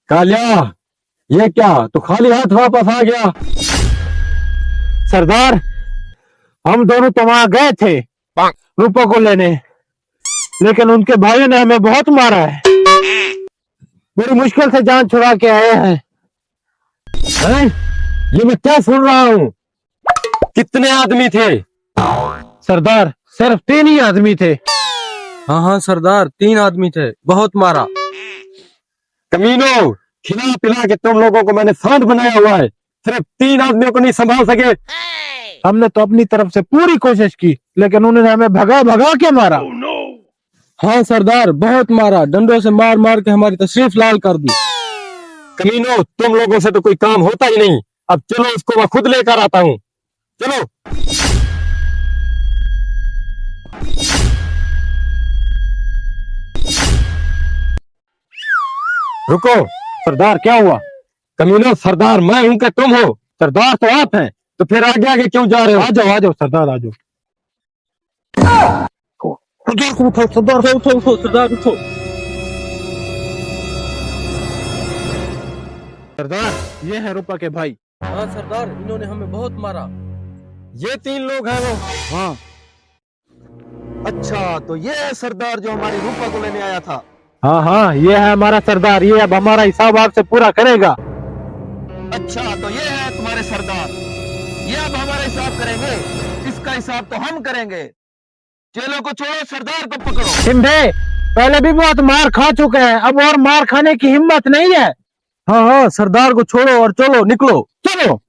कालिया, ये क्या तू खाली हाथ वापस आ गया? सरदार, हम दोनों तो वहां गए थे रूपा को लेने, लेकिन उनके भाइयों ने हमें बहुत मारा है। बड़ी मुश्किल से जान छुड़ा के आए हैं। हैं? ये मैं क्या सुन रहा हूँ? कितने आदमी थे? सरदार, सिर्फ 3 ही आदमी थे। हाँ हाँ सरदार, 3 आदमी थे, बहुत मारा। कमीनों, खिला पिला के तुम लोगों को मैंने सांड बनाया हुआ है, सिर्फ 3 आदमियों को नहीं संभाल सके। हमने तो अपनी तरफ से पूरी कोशिश की, लेकिन उन्होंने हमें भगा भगा के मारा। हाँ सरदार, बहुत मारा, डंडों से मार मार के हमारी तशरीफ लाल कर दी। कमीनों, तुम लोगों से तो कोई काम होता ही नहीं। अब चलो, इसको मैं खुद लेकर आता हूँ। चलो। रुको। सरदार, क्या हुआ? कमीनों, सरदार मैं हूं कि तुम हो? सरदार तो आप हैं, तो फिर आगे आगे क्यों जा रहे हो? आ जाओ सरदार, आ जाओ। सरदार को उठो, सरदार को उठो, उठो सरदार उठो। सरदार, ये है रूपा के भाई। हाँ सरदार, इन्होंने हमें बहुत मारा। ये 3 लोग हैं वो? हाँ। अच्छा, तो ये है सरदार जो हमारी रूपा को लेने आया था। हाँ हाँ, ये है हमारा सरदार। ये अब हमारा हिसाब आपसे पूरा करेगा। अच्छा, तो ये है तुम्हारे सरदार, ये अब हमारा हिसाब करेंगे। इसका हिसाब तो हम करेंगे। चेलों को छोड़ो, सरदार को पकड़ो। सिंधे पहले भी बहुत मार खा चुके हैं, अब और मार खाने की हिम्मत नहीं है। हाँ हाँ, सरदार को छोड़ो और चलो, निकलो। चलो।